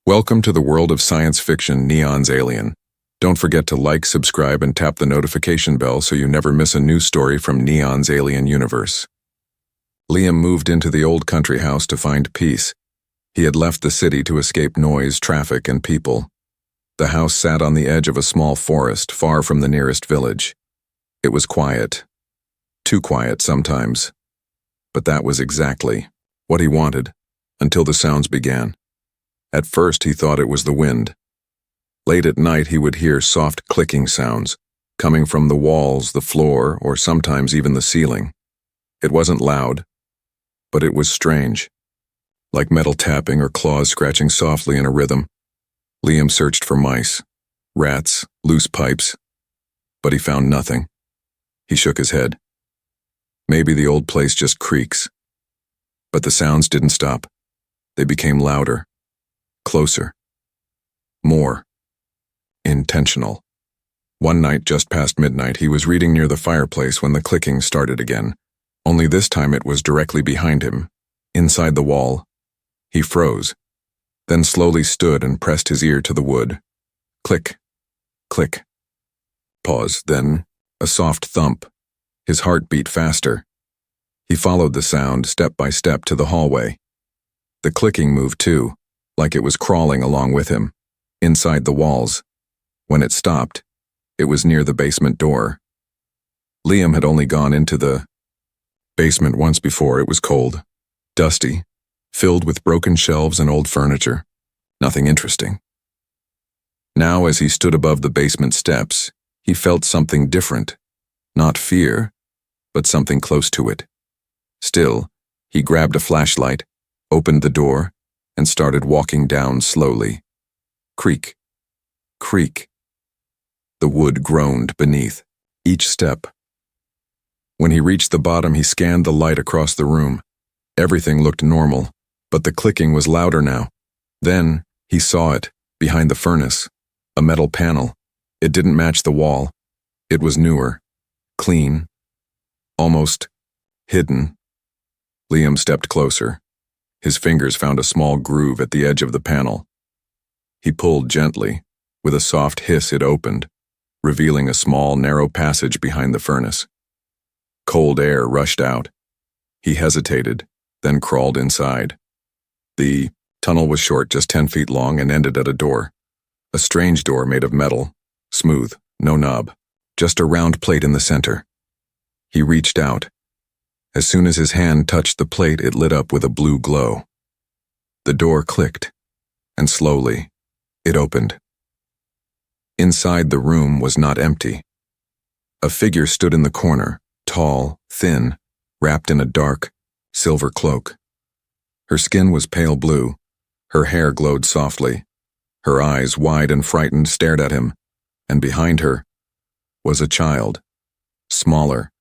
Welcome to the world of science fiction Neon's Alien. Don't forget to like, subscribe, and tap the notification bell so you never miss a new story from Neon's Alien universe. Liam moved into the old country house to find peace. He had left the city to escape noise, traffic, and people. The house sat on the edge of a small forest, far from the nearest village. It was quiet. Too quiet sometimes. But that was exactly what he wanted, until the sounds began. At first he thought it was the wind. Late at night he would hear soft clicking sounds, coming from the walls, the floor, or sometimes even the ceiling. It wasn't loud, but it was strange, like metal tapping or claws scratching softly in a rhythm. Liam searched for mice, rats, loose pipes, but he found nothing. He shook his head. Maybe the old place just creaks. But the sounds didn't stop. They became louder. Closer. More. Intentional. One night just past midnight, he was reading near the fireplace when the clicking started again. Only this time it was directly behind him, inside the wall. He froze, then slowly stood and pressed his ear to the wood. Click. Click. Pause, then a soft thump. His heart beat faster. He followed the sound step by step to the hallway. The clicking moved too, like it was crawling along with him, inside the walls. When it stopped, it was near the basement door. Liam had only gone into the basement once before. It was cold, dusty, filled with broken shelves and old furniture. Nothing interesting. Now, as he stood above the basement steps, he felt something different. Not fear, but something close to it. Still, he grabbed a flashlight, opened the door, and started walking down slowly. Creak. Creak. The wood groaned beneath each step. When he reached the bottom, he scanned the light across the room. Everything looked normal, but the clicking was louder now. Then, he saw it, behind the furnace. A metal panel. It didn't match the wall. It was newer. Clean. Almost hidden. Liam stepped closer. His fingers found a small groove at the edge of the panel. He pulled gently. With a soft hiss, it opened, revealing a small, narrow passage behind the furnace. Cold air rushed out. He hesitated, then crawled inside. The tunnel was short, just 10 feet long, and ended at a door. A strange door made of metal, smooth, no knob, just a round plate in the center. He reached out. As soon as his hand touched the plate, it lit up with a blue glow. The door clicked, and slowly, it opened. Inside the room was not empty. A figure stood in the corner, tall, thin, wrapped in a dark, silver cloak. Her skin was pale blue. Her hair glowed softly. Her eyes, wide and frightened, stared at him, and behind her was a child, smaller,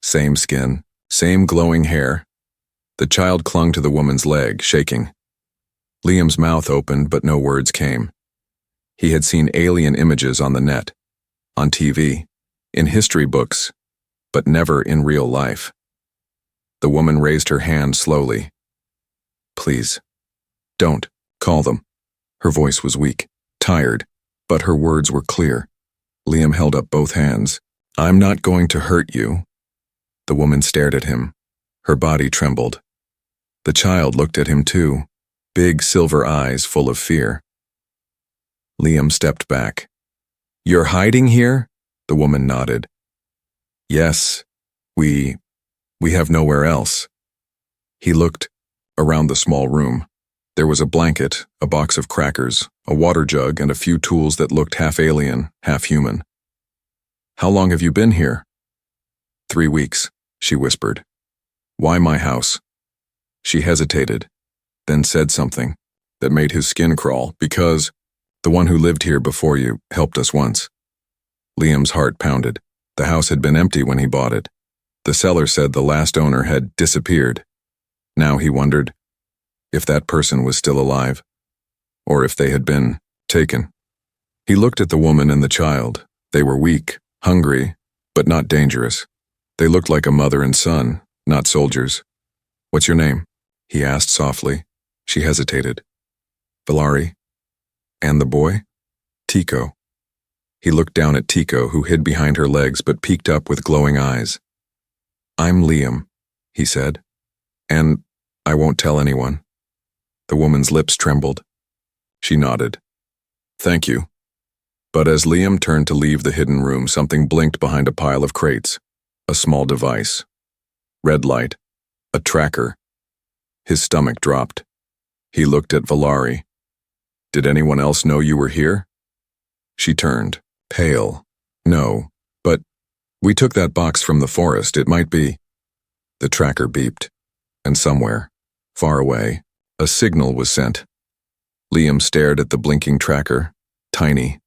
same skin, same glowing hair. The child clung to the woman's leg, shaking. Liam's mouth opened, but no words came. He had seen alien images on the net, on TV, in history books, but never in real life. The woman raised her hand slowly. Please, don't call them. Her voice was weak, tired, but her words were clear. Liam held up both hands. I'm not going to hurt you. The woman stared at him. Her body trembled. The child looked at him too, big silver eyes full of fear. Liam stepped back. You're hiding here? The woman nodded. Yes, we have nowhere else. He looked around the small room. There was a blanket, a box of crackers, a water jug, and a few tools that looked half alien, half human. How long have you been here? 3 weeks, she whispered. Why my house? She hesitated, then said something that made his skin crawl. Because the one who lived here before you helped us once. Liam's heart pounded. The house had been empty when he bought it. The seller said the last owner had disappeared. Now he wondered if that person was still alive, or if they had been taken. He looked at the woman and the child. They were weak, hungry, but not dangerous. They looked like a mother and son, not soldiers. What's your name? He asked softly. She hesitated. Valari, And the boy? Tico. He looked down at Tico, who hid behind her legs but peeked up with glowing eyes. "I'm Liam," he said, "and I won't tell anyone." The woman's lips trembled. She nodded. "Thank you." But as Liam turned to leave the hidden room, something blinked behind a pile of crates. A small device. Red light. A tracker. His stomach dropped. He looked at Valari. "Did anyone else know you were here?" She turned, pale. "No, but we took that box from the forest. It might be." The tracker beeped, and somewhere, far away, a signal was sent. Liam stared at the blinking tracker, tiny,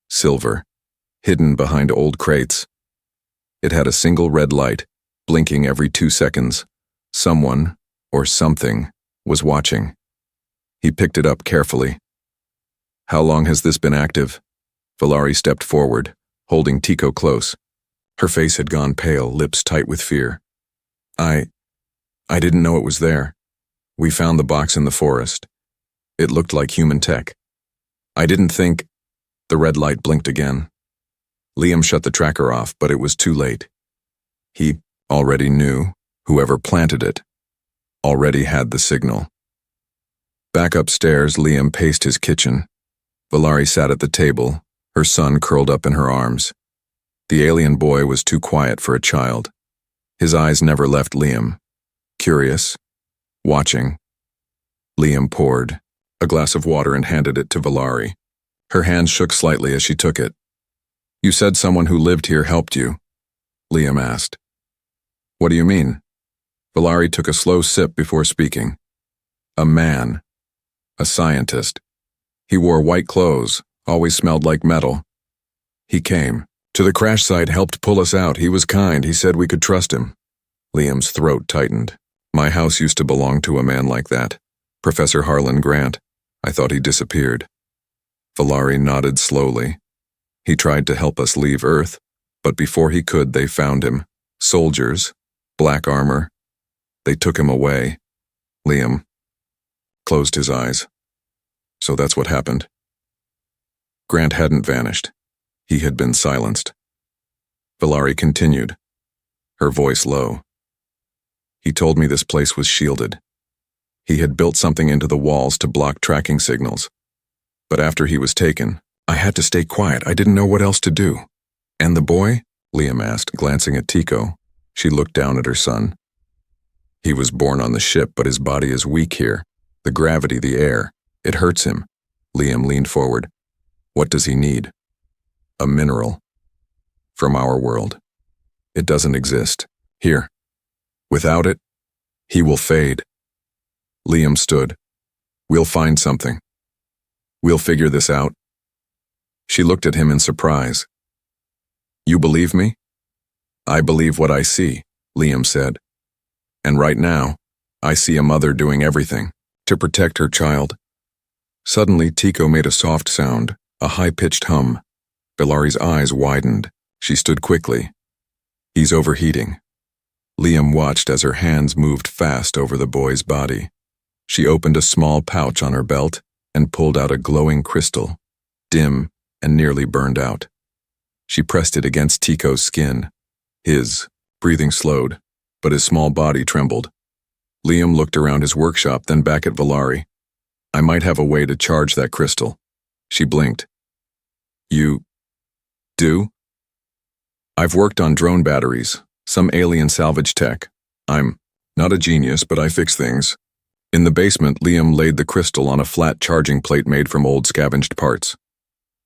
silver, hidden behind old crates. It had a single red light, blinking every 2 seconds. Someone, or something, was watching. He picked it up carefully. "How long has this been active?" Valari stepped forward, holding Tico close. Her face had gone pale, lips tight with fear. I didn't know it was there. We found the box in the forest. It looked like human tech. I didn't think—" The red light blinked again. Liam shut the tracker off, but it was too late. He already knew. Whoever planted it already had the signal. Back upstairs, Liam paced his kitchen. Valari sat at the table, her son curled up in her arms. The alien boy was too quiet for a child. His eyes never left Liam. Curious, watching. Liam poured a glass of water and handed it to Valari. Her hand shook slightly as she took it. "You said someone who lived here helped you," Liam asked. "What do you mean?" Valari took a slow sip before speaking. "A man. A scientist. He wore white clothes, always smelled like metal. He came to the crash site, helped pull us out. He was kind. He said we could trust him." Liam's throat tightened. "My house used to belong to a man like that. Professor Harlan Grant. I thought he disappeared." Valari nodded slowly. "He tried to help us leave Earth, but before he could, they found him. Soldiers, black armor. They took him away." Liam closed his eyes. "So that's what happened." Grant hadn't vanished. He had been silenced. Valari continued, her voice low. "He told me this place was shielded. He had built something into the walls to block tracking signals. But after he was taken, I had to stay quiet. I didn't know what else to do." "And the boy?" Liam asked, glancing at Tico. She looked down at her son. "He was born on the ship, but his body is weak here. The gravity, the air. It hurts him." Liam leaned forward. "What does he need?" "A mineral. From our world. It doesn't exist here. Without it, he will fade." Liam stood. "We'll find something. We'll figure this out." She looked at him in surprise. "You believe me?" "I believe what I see," Liam said. "And right now, I see a mother doing everything to protect her child." Suddenly, Tico made a soft sound, a high-pitched hum. Valari's eyes widened. She stood quickly. "He's overheating." Liam watched as her hands moved fast over the boy's body. She opened a small pouch on her belt and pulled out a glowing crystal, dim and nearly burned out. She pressed it against Tico's skin. His breathing slowed, but his small body trembled. Liam looked around his workshop, then back at Valari. "I might have a way to charge that crystal." She blinked. "You do?" "I've worked on drone batteries, some alien salvage tech. I'm not a genius, but I fix things." In the basement, Liam laid the crystal on a flat charging plate made from old scavenged parts.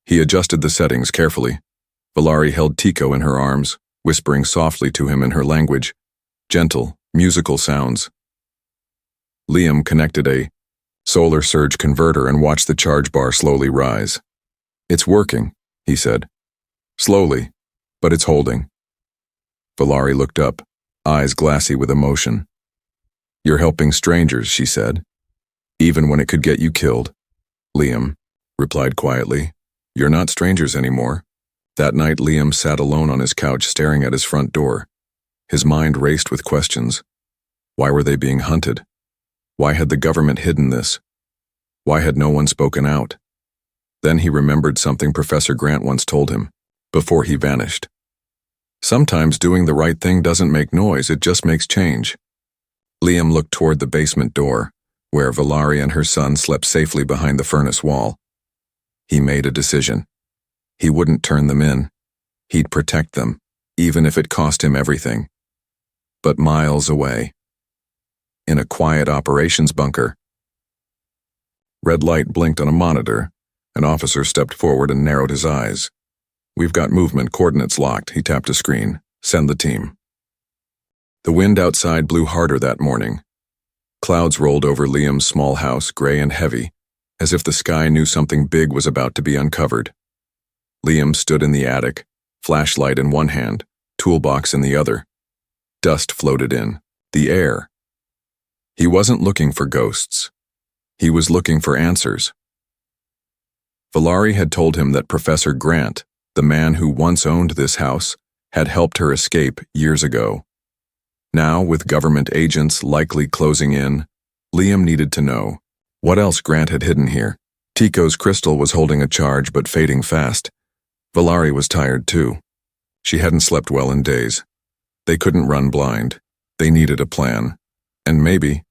He adjusted the settings carefully. Valari held Tico in her arms, whispering softly to him in her language, gentle, musical sounds. Liam connected a solar surge converter and watched the charge bar slowly rise. "It's working," he said. "Slowly, but it's holding." Valari looked up, eyes glassy with emotion. "You're helping strangers," she said, "even when it could get you killed." Liam replied quietly, "You're not strangers anymore." That night, Liam sat alone on his couch staring at his front door. His mind raced with questions. Why were they being hunted? Why had the government hidden this? Why had no one spoken out? Then he remembered something Professor Grant once told him, before he vanished. Sometimes doing the right thing doesn't make noise, it just makes change. Liam looked toward the basement door, where Valari and her son slept safely behind the furnace wall. He made a decision. He wouldn't turn them in. He'd protect them, even if it cost him everything. But miles away, in a quiet operations bunker. Red light blinked on a monitor. An officer stepped forward and narrowed his eyes. "We've got movement coordinates locked," he tapped a screen. "Send the team." The wind outside blew harder that morning. Clouds rolled over Liam's small house, gray and heavy, as if the sky knew something big was about to be uncovered. Liam stood in the attic, flashlight in one hand, toolbox in the other. Dust floated in, the air. He wasn't looking for ghosts. He was looking for answers. Valari had told him that Professor Grant, the man who once owned this house, had helped her escape years ago. Now, with government agents likely closing in, Liam needed to know what else Grant had hidden here. Tico's crystal was holding a charge but fading fast. Valari was tired too. She hadn't slept well in days. They couldn't run blind. They needed a plan. And maybe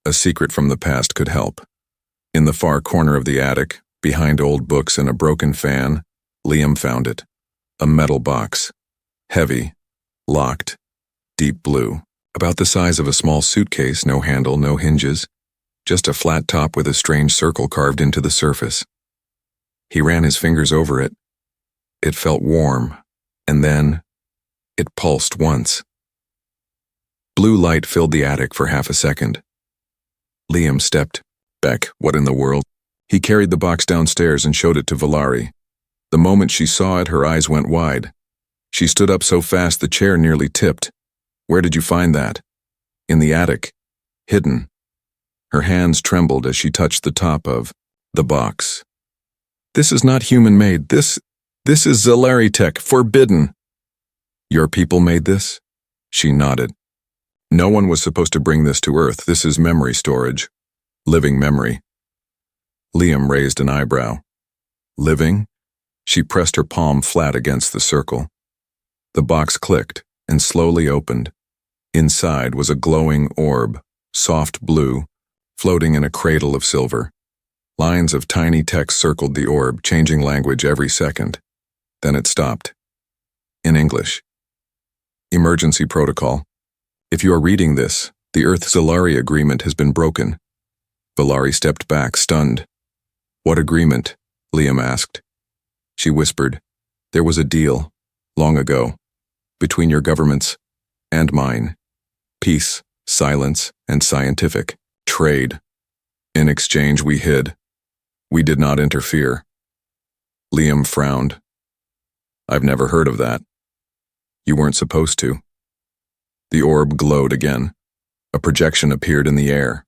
a secret from the past could help. In the far corner of the attic, behind old books and a broken fan, Liam found it. A metal box. Heavy. Locked. Deep blue. About the size of a small suitcase, no handle, no hinges. Just a flat top with a strange circle carved into the surface. He ran his fingers over it. It felt warm. And then, it pulsed once. Blue light filled the attic for half a second. Liam stepped. "Beck, what in the world?" He carried the box downstairs and showed it to Valari. The moment she saw it, her eyes went wide. She stood up so fast the chair nearly tipped. "Where did you find that?" "In the attic. Hidden." Her hands trembled as she touched the top of the box. "This is not human-made. This is Zalari tech. Forbidden." "Your people made this?" She nodded. "No one was supposed to bring this to Earth. This is memory storage. Living memory." Liam raised an eyebrow. "Living?" She pressed her palm flat against the circle. The box clicked and slowly opened. Inside was a glowing orb, soft blue, floating in a cradle of silver. Lines of tiny text circled the orb, changing language every second. Then it stopped. In English. "Emergency protocol. If you are reading this, the Earth-Zalari agreement has been broken." Valari stepped back, stunned. "What agreement?" Liam asked. She whispered, "There was a deal, long ago, between your governments and mine. Peace, silence, and scientific trade. In exchange, we hid. We did not interfere." Liam frowned. "I've never heard of that." "You weren't supposed to." The orb glowed again. A projection appeared in the air.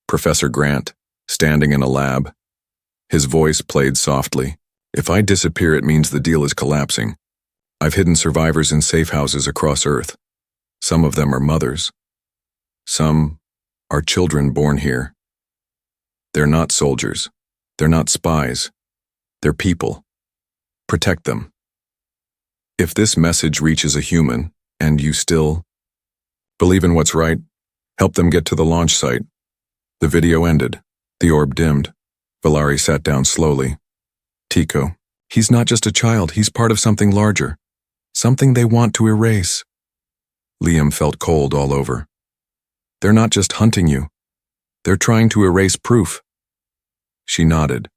Professor Grant, standing in a lab. His voice played softly. "If I disappear, it means the deal is collapsing. I've hidden survivors in safe houses across Earth. Some of them are mothers. Some are children born here. They're not soldiers. They're not spies. They're people. Protect them. If this message reaches a human, and you still believe in what's right, help them get to the launch site." The video ended. The orb dimmed. Valari sat down slowly. "Tico, he's not just a child, he's part of something larger. Something they want to erase." Liam felt cold all over. "They're not just hunting you. They're trying to erase proof." She nodded.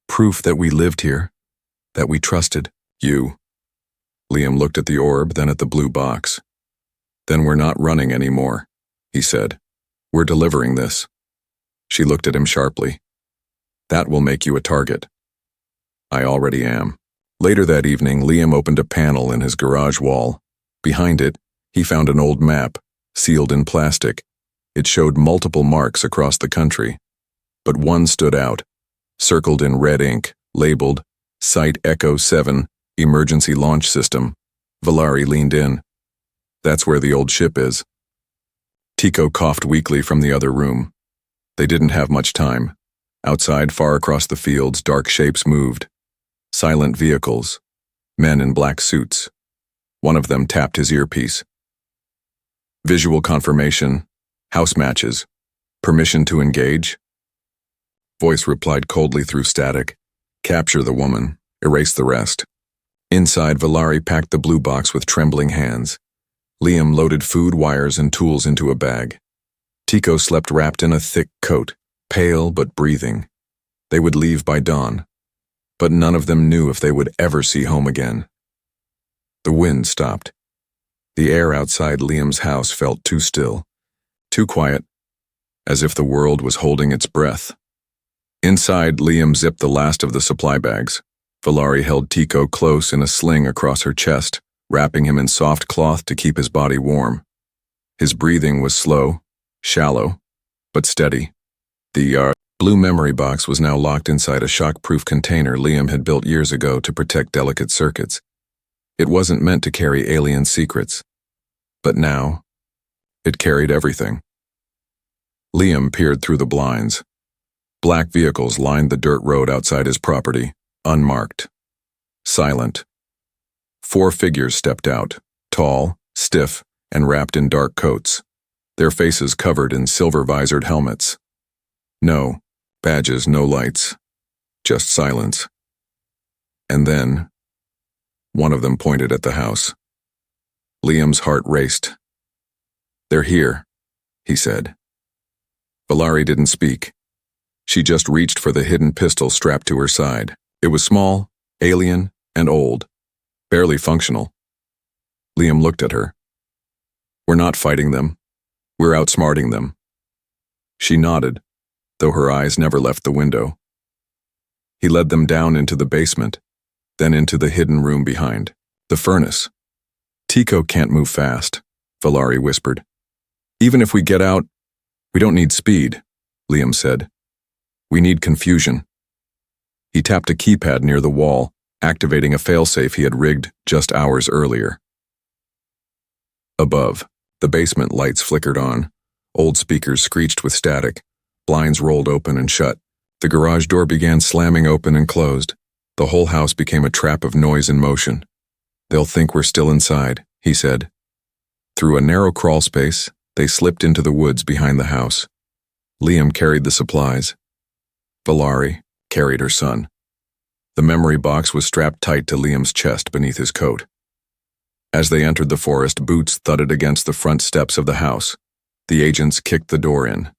"Proof that we lived here, that we trusted you." Liam looked at the orb, then at the blue box. "Then we're not running anymore," he said. "We're delivering this." She looked at him sharply. "That will make you a target." "I already am." Later that evening, Liam opened a panel in his garage wall. Behind it, he found an old map, sealed in plastic. It showed multiple marks across the country. But one stood out, circled in red ink, labeled Site Echo 7, Emergency Launch System. Valari leaned in. "That's where the old ship is." Tico coughed weakly from the other room. They didn't have much time. Outside, far across the fields, dark shapes moved. Silent vehicles. Men in black suits. One of them tapped his earpiece. Visual confirmation. House matches. Permission to engage? Voice replied coldly through static. Capture the woman. Erase the rest. Inside, Valari packed the blue box with trembling hands. Liam loaded food, wires, and tools into a bag. Tico slept wrapped in a thick coat, pale but breathing. They would leave by dawn, but none of them knew if they would ever see home again. The wind stopped. The air outside Liam's house felt too still, too quiet, as if the world was holding its breath. Inside, Liam zipped the last of the supply bags. Valari held Tico close in a sling across her chest, wrapping him in soft cloth to keep his body warm. His breathing was slow, shallow, but steady. The blue memory box was now locked inside a shock-proof container Liam had built years ago to protect delicate circuits. It wasn't meant to carry alien secrets. But now, it carried everything. Liam peered through the blinds. Black vehicles lined the dirt road outside his property, unmarked. Silent. 4 figures stepped out, tall, stiff, and wrapped in dark coats, their faces covered in silver-visored helmets. No badges, no lights, just silence. And then, one of them pointed at the house. Liam's heart raced. "They're here," he said. Valari didn't speak. She just reached for the hidden pistol strapped to her side. It was small, alien, and old, barely functional. Liam looked at her. "We're not fighting them. We're outsmarting them." She nodded, though her eyes never left the window. He led them down into the basement, then into the hidden room behind, the furnace. "Tico can't move fast," Valari whispered. "Even if we get out, we don't need speed," Liam said. "We need confusion." He tapped a keypad near the wall, activating a failsafe he had rigged just hours earlier. Above, the basement lights flickered on. Old speakers screeched with static. Blinds rolled open and shut. The garage door began slamming open and closed. The whole house became a trap of noise and motion. "They'll think we're still inside," he said. Through a narrow crawl space, they slipped into the woods behind the house. Liam carried the supplies. Valari carried her son. The memory box was strapped tight to Liam's chest beneath his coat. As they entered the forest, boots thudded against the front steps of the house. The agents kicked the door in.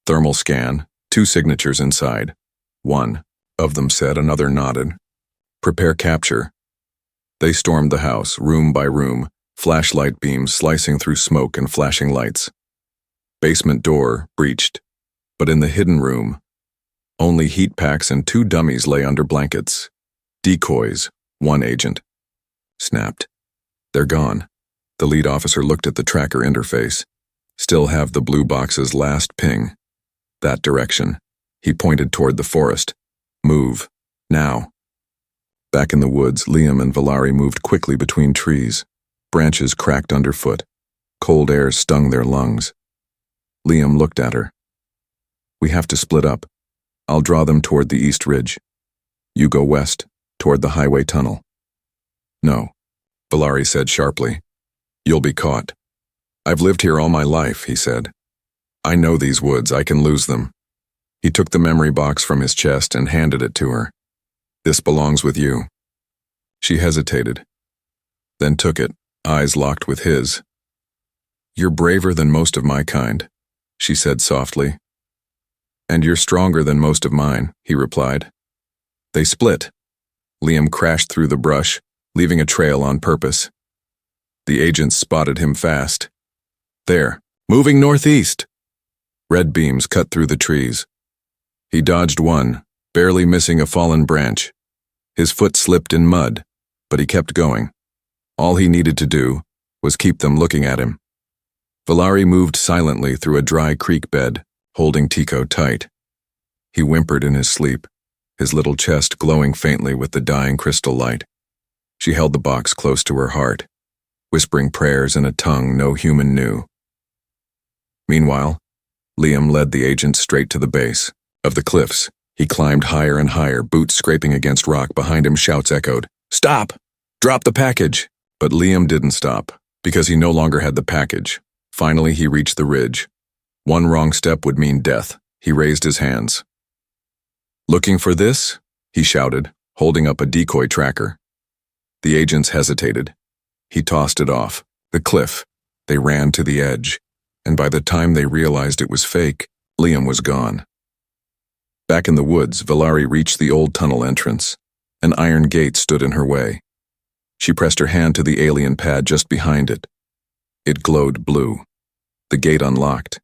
Thermal scan, 2 signatures inside. One of them said, another nodded. "Prepare capture." They stormed the house, room by room, flashlight beams slicing through smoke and flashing lights. Basement door breached, but in the hidden room, only heat packs and 2 dummies lay under blankets. "Decoys," one agent snapped. "They're gone." The lead officer looked at the tracker interface. "Still have the blue box's last ping. That direction." He pointed toward the forest. "Move. Now." Back in the woods, Liam and Valari moved quickly between trees. Branches cracked underfoot. Cold air stung their lungs. Liam looked at her. "We have to split up. I'll draw them toward the east ridge. You go west, toward the highway tunnel." "No," Valari said sharply. "You'll be caught." "I've lived here all my life," he said. "I know these woods. I can lose them." He took the memory box from his chest and handed it to her. "This belongs with you." She hesitated, then took it, eyes locked with his. "You're braver than most of my kind," she said softly. "And you're stronger than most of mine," he replied. They split. Liam crashed through the brush, leaving a trail on purpose. The agents spotted him fast. "There, moving northeast." Red beams cut through the trees. He dodged one, barely missing a fallen branch. His foot slipped in mud, but he kept going. All he needed to do was keep them looking at him. Valari moved silently through a dry creek bed, holding Tico tight. He whimpered in his sleep, his little chest glowing faintly with the dying crystal light. She held the box close to her heart, whispering prayers in a tongue no human knew. Meanwhile, Liam led the agents straight to the base. of the cliffs. He climbed higher and higher, boots scraping against rock. Behind him, shouts echoed. "Stop! Drop the package!" But Liam didn't stop, because he no longer had the package. Finally, he reached the ridge. One wrong step would mean death. He raised his hands. "Looking for this?" he shouted, holding up a decoy tracker. The agents hesitated. He tossed it off. The cliff. They ran to the edge, and by the time they realized it was fake, Liam was gone. Back in the woods, Valari reached the old tunnel entrance. An iron gate stood in her way. She pressed her hand to the alien pad just behind it. It glowed blue. The gate unlocked.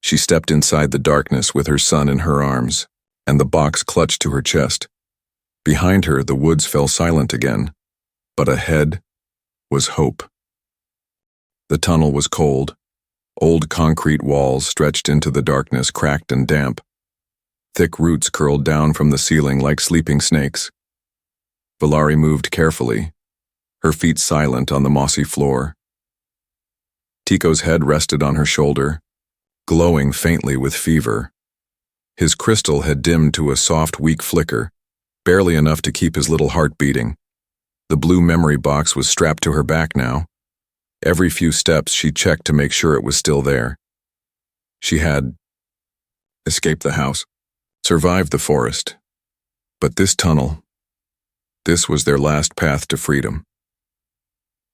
She stepped inside the darkness with her son in her arms, and the box clutched to her chest. Behind her, the woods fell silent again, but ahead was hope. The tunnel was cold. Old concrete walls stretched into the darkness, cracked and damp. Thick roots curled down from the ceiling like sleeping snakes. Valari moved carefully, her feet silent on the mossy floor. Tico's head rested on her shoulder, glowing faintly with fever. His crystal had dimmed to a soft, weak flicker, barely enough to keep his little heart beating. The blue memory box was strapped to her back now. Every few steps she checked to make sure it was still there. She had escaped the house, survived the forest. But this tunnel, this was their last path to freedom.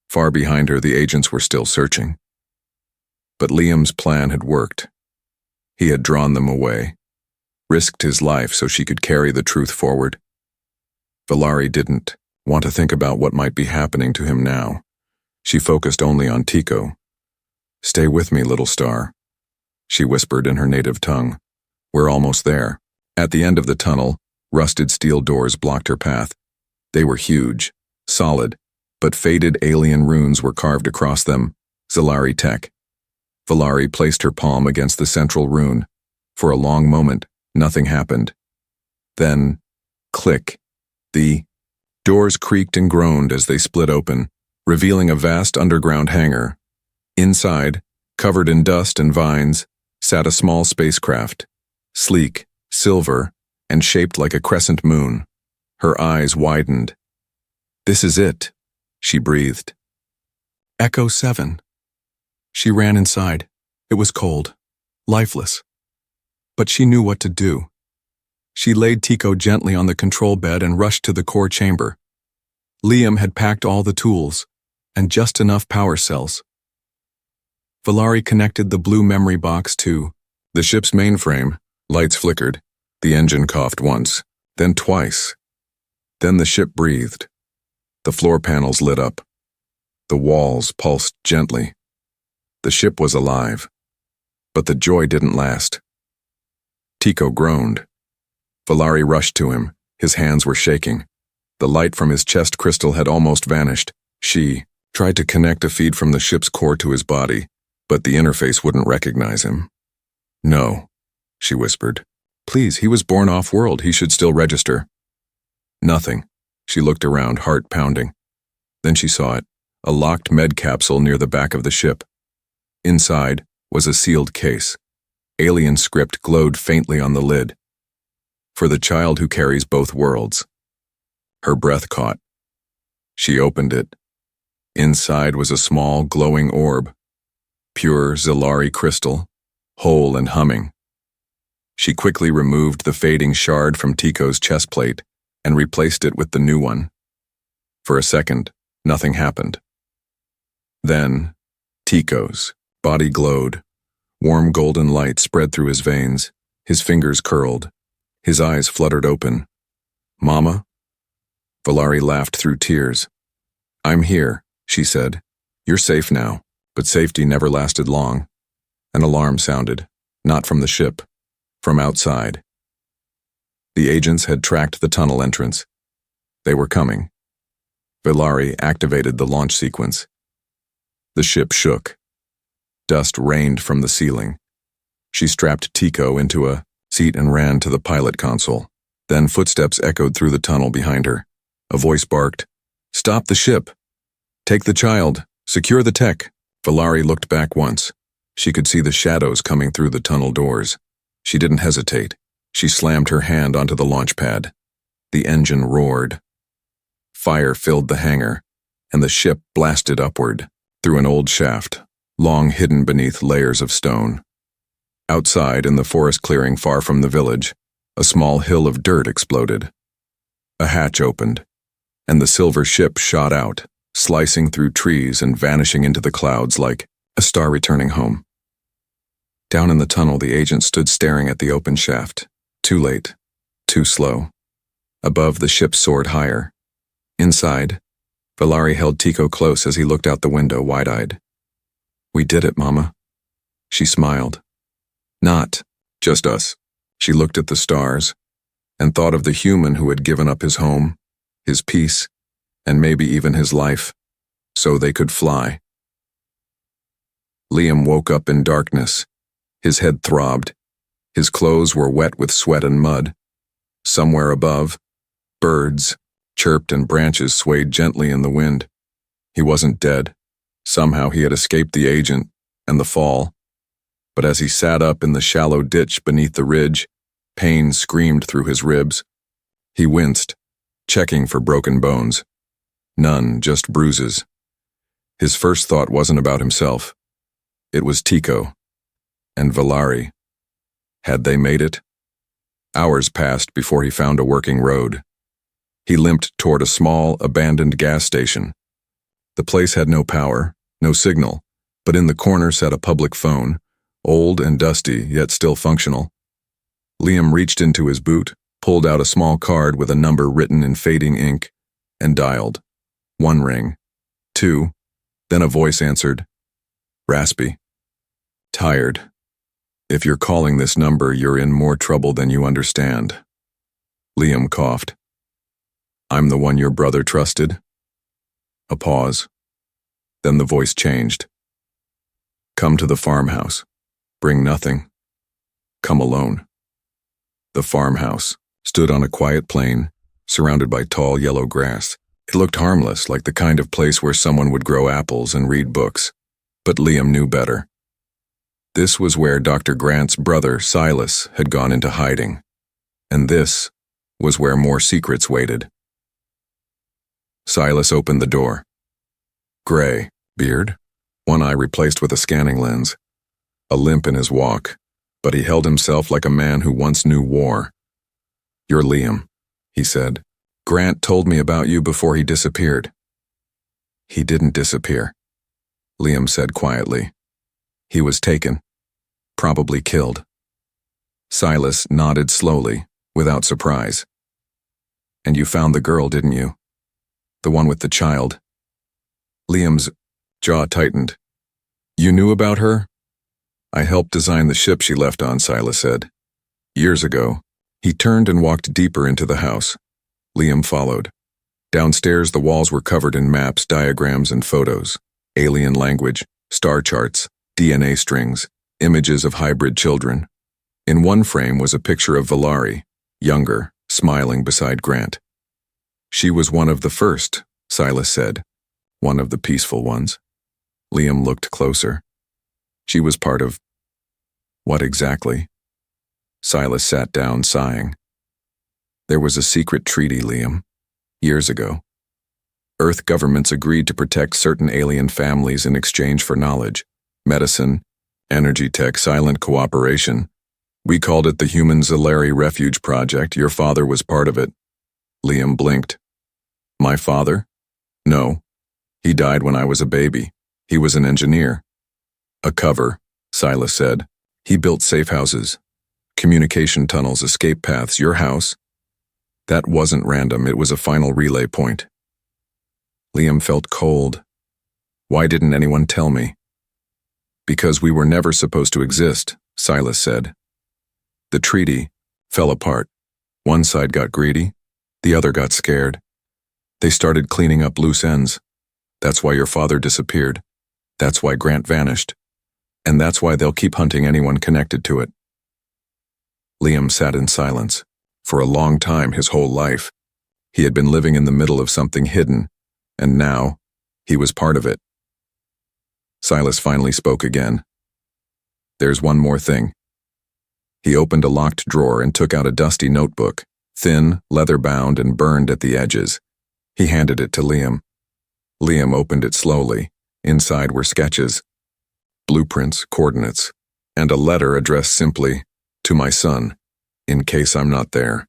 Far behind her, the agents were still searching. But Liam's plan had worked. He had drawn them away, risked his life so she could carry the truth forward. Valari didn't want to think about what might be happening to him now. She focused only on Tico. "Stay with me, little star," she whispered in her native tongue. "We're almost there." At the end of the tunnel, rusted steel doors blocked her path. They were huge, solid, but faded alien runes were carved across them. Zalari Tech. Valari placed her palm against the central rune. For a long moment, nothing happened. Then, click. The doors creaked and groaned as they split open, revealing a vast underground hangar. Inside, covered in dust and vines, sat a small spacecraft, sleek, silver, and shaped like a crescent moon. Her eyes widened. "This is it," she breathed. Echo 7. She ran inside. It was cold, lifeless. But she knew what to do. She laid Tico gently on the control bed and rushed to the core chamber. Liam had packed all the tools, and just enough power cells. Valari connected the blue memory box to the ship's mainframe. Lights flickered. The engine coughed once, then twice. Then the ship breathed. The floor panels lit up. The walls pulsed gently. The ship was alive. But the joy didn't last. Tico groaned. Valari rushed to him. His hands were shaking. The light from his chest crystal had almost vanished. She tried to connect a feed from the ship's core to his body, but the interface wouldn't recognize him. "No," she whispered. "Please, he was born off-world. He should still register." Nothing. She looked around, heart pounding. Then she saw it, a locked med capsule near the back of the ship. Inside was a sealed case. Alien script glowed faintly on the lid. "For the child who carries both worlds." Her breath caught. She opened it. Inside was a small, glowing orb. Pure Zalari crystal, whole and humming. She quickly removed the fading shard from Tico's chest plate and replaced it with the new one. For a second, nothing happened. Then, Tico's body glowed. Warm golden light spread through his veins. His fingers curled. His eyes fluttered open. "Mama?" Valari laughed through tears. "I'm here," she said. "You're safe now." But safety never lasted long. An alarm sounded, not from the ship, from outside. The agents had tracked the tunnel entrance. They were coming. Valari activated the launch sequence. The ship shook. Dust rained from the ceiling. She strapped Tico into a seat and ran to the pilot console. Then footsteps echoed through the tunnel behind her. A voice barked, "Stop the ship! Take the child! Secure the tech!" Valari looked back once. She could see the shadows coming through the tunnel doors. She didn't hesitate. She slammed her hand onto the launch pad. The engine roared. Fire filled the hangar, and the ship blasted upward, through an old shaft, long hidden beneath layers of stone. Outside, in the forest clearing far from the village, a small hill of dirt exploded. A hatch opened, and the silver ship shot out, slicing through trees and vanishing into the clouds like a star returning home. Down in the tunnel, the agent stood staring at the open shaft. Too late, too slow. Above, the ship soared higher. Inside, Valari held Tico close as he looked out the window, wide-eyed. "We did it, Mama." She smiled. "Not just us." She looked at the stars and thought of the human who had given up his home, his peace, and maybe even his life, so they could fly. Liam woke up in darkness. His head throbbed. His clothes were wet with sweat and mud. Somewhere above, birds chirped and branches swayed gently in the wind. He wasn't dead. Somehow he had escaped the agent and the fall. But as he sat up in the shallow ditch beneath the ridge, pain screamed through his ribs. He winced, checking for broken bones. None, just bruises. His first thought wasn't about himself. It was Tico and Valari. Had they made it? Hours passed before he found a working road. He limped toward a small, abandoned gas station. The place had no power, no signal, but in the corner sat a public phone, old and dusty, yet still functional. Liam reached into his boot, pulled out a small card with a number written in fading ink, and dialed. 1 ring, 2, then a voice answered. Raspy. "Tired. If you're calling this number, you're in more trouble than you understand." Liam coughed. "I'm the one your brother trusted?" A pause. Then the voice changed. "Come to the farmhouse. Bring nothing. Come alone." The farmhouse stood on a quiet plain, surrounded by tall yellow grass. It looked harmless, like the kind of place where someone would grow apples and read books. But Liam knew better. This was where Dr. Grant's brother, Silas, had gone into hiding. And this was where more secrets waited. Silas opened the door. Gray, beard, one eye replaced with a scanning lens, a limp in his walk, but he held himself like a man who once knew war. "You're Liam," he said. "Grant told me about you before he disappeared." "He didn't disappear," Liam said quietly. "He was taken, probably killed." Silas nodded slowly, without surprise. "And you found the girl, didn't you? The one with the child?" Liam's jaw tightened. "You knew about her?" "I helped design the ship she left on," Silas said. "Years ago." He turned and walked deeper into the house. Liam followed. Downstairs, the walls were covered in maps, diagrams, and photos. Alien language, star charts, DNA strings, images of hybrid children. In one frame was a picture of Valari, younger, smiling beside Grant. "She was one of the first," Silas said. "One of the peaceful ones." Liam looked closer. "She was part of..." "What exactly?" Silas sat down, sighing. "There was a secret treaty, Liam, years ago. Earth governments agreed to protect certain alien families in exchange for knowledge, medicine, energy tech, silent cooperation. We called it the Human Zalari Refuge Project. Your father was part of it." Liam blinked. "My father? No. He died when I was a baby. He was an engineer." "A cover," Silas said. "He built safe houses, communication tunnels, escape paths. Your house? That wasn't random. It was a final relay point." Liam felt cold. "Why didn't anyone tell me?" "Because we were never supposed to exist," Silas said. "The treaty fell apart. One side got greedy, the other got scared. They started cleaning up loose ends. That's why your father disappeared. That's why Grant vanished. And that's why they'll keep hunting anyone connected to it." Liam sat in silence. For a long time, his whole life, he had been living in the middle of something hidden, and now he was part of it. Silas finally spoke again. "There's one more thing." He opened a locked drawer and took out a dusty notebook, thin, leather-bound, and burned at the edges. He handed it to Liam. Liam opened it slowly. Inside were sketches, blueprints, coordinates, and a letter addressed simply, "To my son, in case I'm not there."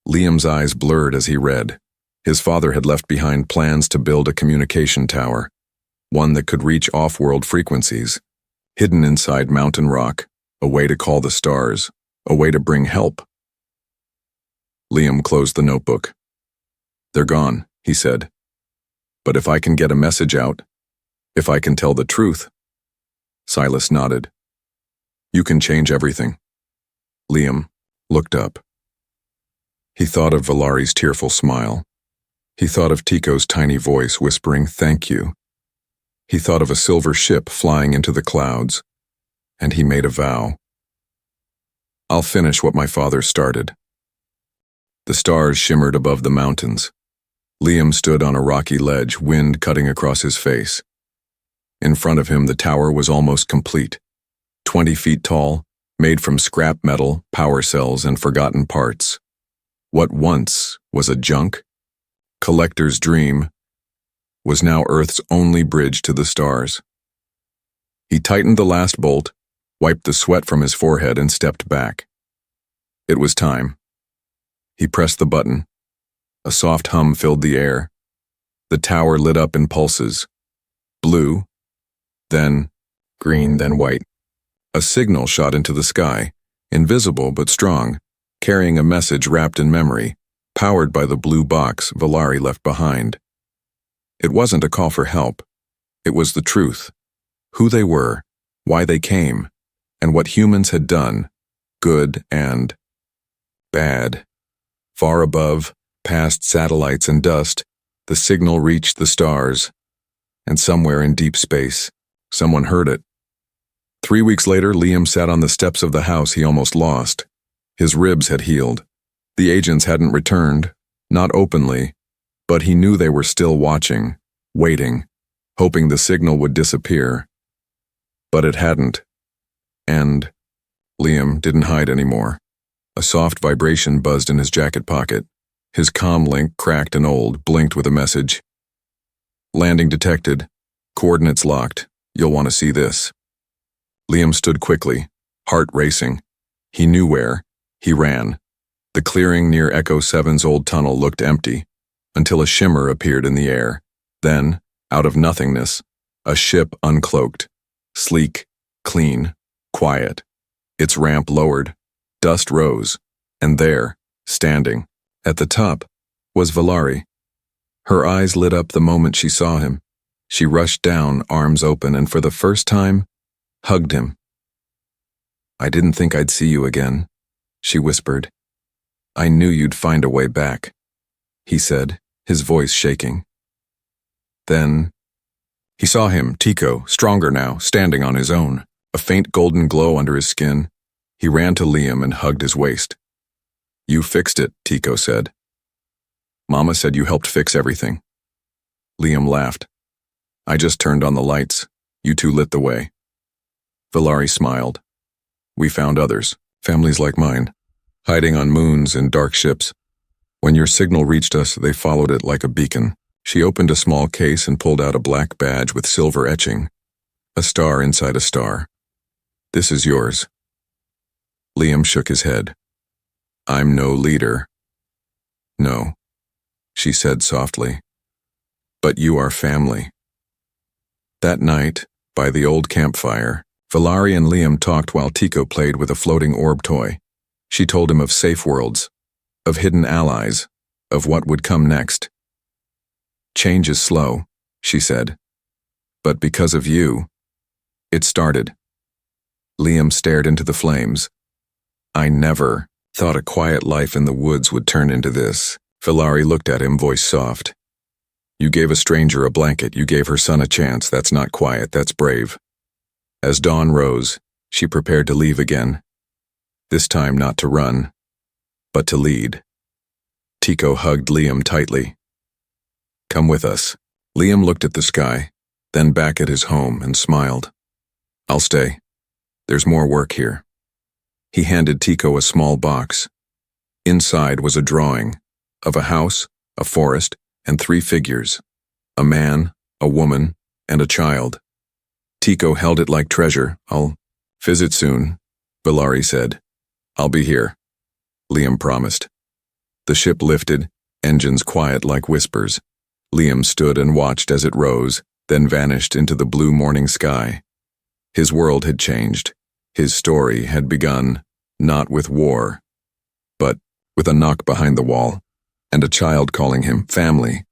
Liam's eyes blurred as he read. His father had left behind plans to build a communication tower, one that could reach off-world frequencies, hidden inside mountain rock, a way to call the stars, a way to bring help. Liam closed the notebook. "They're gone," he said. "But if I can get a message out, if I can tell the truth." Silas nodded. "You can change everything." Liam looked up. He thought of Valari's tearful smile. He thought of Tico's tiny voice whispering, "Thank you." He thought of a silver ship flying into the clouds, and he made a vow. "I'll finish what my father started." The stars shimmered above the mountains. Liam stood on a rocky ledge, wind cutting across his face. In front of him, the tower was almost complete. 20 feet tall, made from scrap metal, power cells, and forgotten parts. What once was a junk, collector's dream, was now Earth's only bridge to the stars. He tightened the last bolt, wiped the sweat from his forehead, and stepped back. It was time. He pressed the button. A soft hum filled the air. The tower lit up in pulses. Blue, then green, then white. A signal shot into the sky, invisible but strong, carrying a message wrapped in memory, powered by the blue box Valari left behind. It wasn't a call for help. It was the truth. Who they were, why they came, and what humans had done, good and bad. Far above, past satellites and dust, the signal reached the stars, and somewhere in deep space, someone heard it. 3 weeks later, Liam sat on the steps of the house he almost lost. His ribs had healed. The agents hadn't returned, not openly, but he knew they were still watching, waiting, hoping the signal would disappear. But it hadn't. And Liam didn't hide anymore. A soft vibration buzzed in his jacket pocket. His comm link, cracked and old, blinked with a message. "Landing detected. Coordinates locked. You'll want to see this." Liam stood quickly, heart racing. He knew where. He ran. The clearing near Echo 7's old tunnel looked empty, until a shimmer appeared in the air. Then, out of nothingness, a ship uncloaked. Sleek, clean, quiet. Its ramp lowered. Dust rose. And there, standing, at the top, was Valari. Her eyes lit up the moment she saw him. She rushed down, arms open, and for the first time, hugged him. "I didn't think I'd see you again," she whispered. "I knew you'd find a way back," he said, his voice shaking. Then, he saw him, Tico, stronger now, standing on his own, a faint golden glow under his skin. He ran to Liam and hugged his waist. "You fixed it," Tico said. "Mama said you helped fix everything." Liam laughed. "I just turned on the lights. You two lit the way." Valari smiled. "We found others, families like mine, hiding on moons in dark ships. When your signal reached us, they followed it like a beacon." She opened a small case and pulled out a black badge with silver etching, a star inside a star. "This is yours." Liam shook his head. "I'm no leader." "No," she said softly. "But you are family." That night, by the old campfire, Valari and Liam talked while Tico played with a floating orb toy. She told him of safe worlds, of hidden allies, of what would come next. "Change is slow," she said. "But because of you, it started." Liam stared into the flames. "I never thought a quiet life in the woods would turn into this." Valari looked at him, voice soft. "You gave a stranger a blanket, you gave her son a chance. That's not quiet, that's brave." As dawn rose, she prepared to leave again. This time not to run, but to lead. Tico hugged Liam tightly. "Come with us." Liam looked at the sky, then back at his home and smiled. "I'll stay. There's more work here." He handed Tico a small box. Inside was a drawing of a house, a forest, and 3 figures: a man, a woman, and a child. Tico held it like treasure. "I'll visit soon," Bellari said. "I'll be here," Liam promised. The ship lifted, engines quiet like whispers. Liam stood and watched as it rose, then vanished into the blue morning sky. His world had changed. His story had begun, not with war, but with a knock behind the wall, and a child calling him family.